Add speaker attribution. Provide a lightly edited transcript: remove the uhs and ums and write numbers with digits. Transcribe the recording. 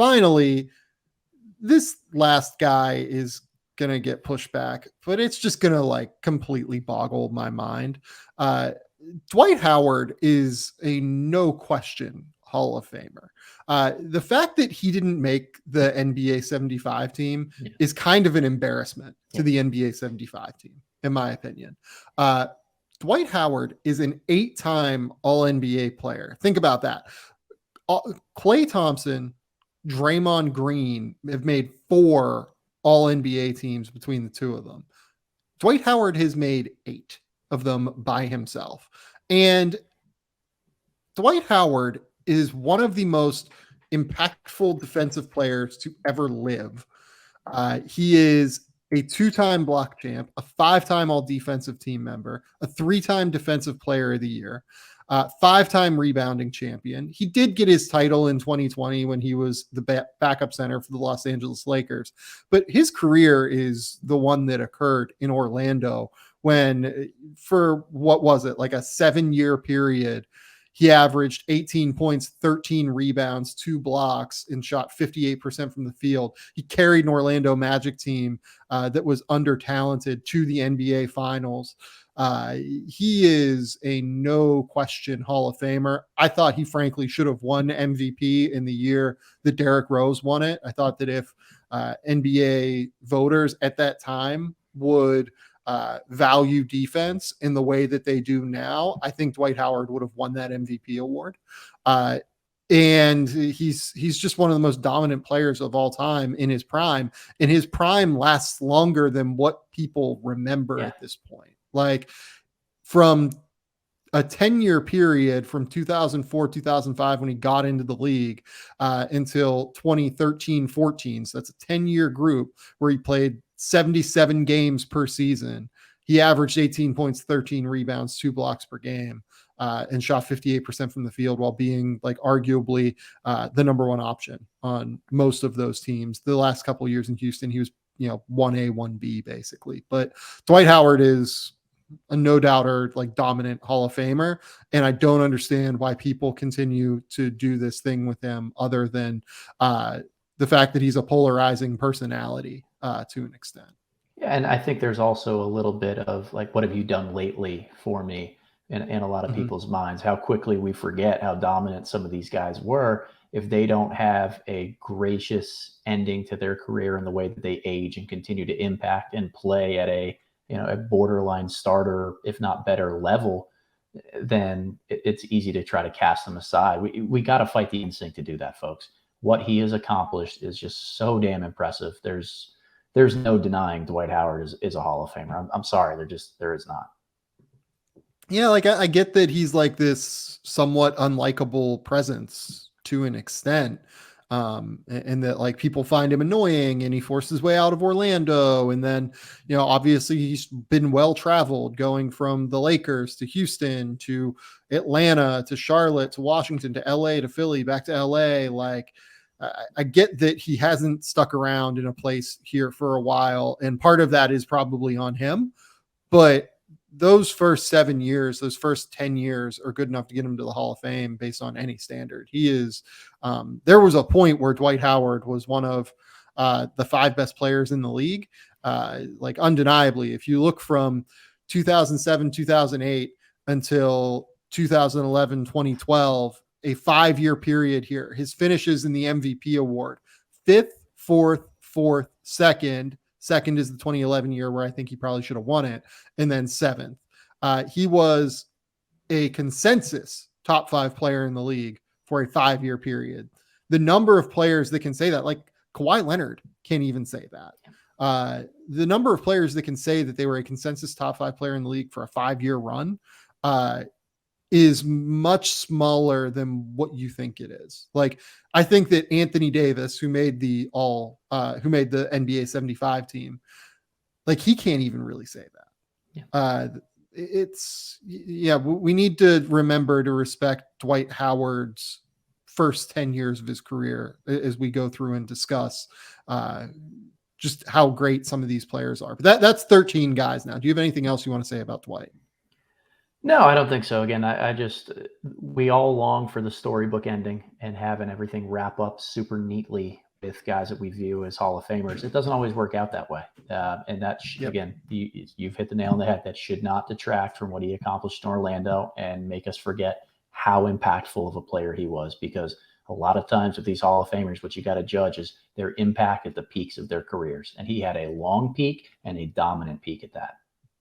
Speaker 1: finally, this last guy is going to get pushed back, but it's just going to like completely boggle my mind. Dwight Howard is a no question Hall of Famer. The fact that he didn't make the NBA 75 team is kind of an embarrassment to the NBA 75 team, in my opinion. Dwight Howard is an 8-time All-NBA player. Think about that. Klay Thompson, Draymond Green have made 4 All-NBA teams between the two of them. Dwight Howard has made 8 of them by himself. And Dwight Howard is one of the most impactful defensive players to ever live. He is a 2-time block champ, a 5-time all-defensive team member, a 3-time defensive player of the year, 5-time rebounding champion. He did get his title in 2020 when he was the backup center for the Los Angeles Lakers. But his career is the one that occurred in Orlando when, for what was it, like a 7-year period, he averaged 18 points, 13 rebounds, 2 blocks, and shot 58% from the field. He carried an Orlando Magic team that was under-talented to the NBA Finals. He is a no-question Hall of Famer. I thought he frankly should have won MVP in the year that Derrick Rose won it. I thought that if NBA voters at that time would value defense in the way that they do now, I think Dwight Howard would have won that MVP award. And he's just one of the most dominant players of all time in his prime. And his prime lasts longer than what people remember at this point. Like from a 10-year period from 2004, 2005, when he got into the league until 2013-14. So that's a 10-year group where he played 77 games per season. He averaged 18 points, 13 rebounds, 2 blocks per game, and shot 58% from the field while being like arguably the number 1 option on most of those teams. The last couple of years in Houston, he was, 1A, 1B basically. But Dwight Howard is a no doubter, like dominant Hall of Famer. And I don't understand why people continue to do this thing with him other than the fact that he's a polarizing personality to an extent.
Speaker 2: Yeah, and I think there's also a little bit of like, what have you done lately for me in a lot of people's minds? How quickly we forget how dominant some of these guys were if they don't have a gracious ending to their career in the way that they age and continue to impact and play at a borderline starter, if not better level, then it's easy to try to cast them aside. We got to fight the instinct to do that, folks. What he has accomplished is just so damn impressive. There's no denying Dwight Howard is a Hall of Famer. I'm sorry, there is not.
Speaker 1: Yeah, like I get that he's like this somewhat unlikable presence to an extent. And that like people find him annoying and he forced his way out of Orlando. And then, obviously he's been well-traveled going from the Lakers to Houston to Atlanta to Charlotte to Washington to LA to Philly back to LA. Like I get that he hasn't stuck around in a place here for a while. And part of that is probably on him, but those first 7 years, those first 10 years are good enough to get him to the Hall of Fame based on any standard. He is, there was a point where Dwight Howard was one of the 5 best players in the league. Like undeniably, if you look from 2007, 2008 until 2011, 2012, a 5-year period here, his finishes in the MVP award, 5th, 4th, 4th, 2nd. Second is the 2011 year where I think he probably should have won it. And then 7th. He was a consensus top 5 player in the league for a 5-year period. The number of players that can say that, like Kawhi Leonard can't even say that. The number of players that can say that they were a consensus top 5 player in the league for a 5-year run is much smaller than what you think it is. Like, I think that Anthony Davis, who made the NBA 75 team, like he can't even really say that. We need to remember to respect Dwight Howard's first 10 years of his career as we go through and discuss just how great some of these players are. But that's 13 guys now. Do you have anything else you want to say about Dwight?
Speaker 2: No, I don't think so. Again, I just, we all long for the storybook ending and having everything wrap up super neatly with guys that we view as Hall of Famers. It doesn't always work out that way. And that,
Speaker 1: Yep.
Speaker 2: again, you've hit the nail on the head. That should not detract from what he accomplished in Orlando and make us forget how impactful of a player he was. Because a lot of times with these Hall of Famers, what you got to judge is their impact at the peaks of their careers. And he had a long peak and a dominant peak at that.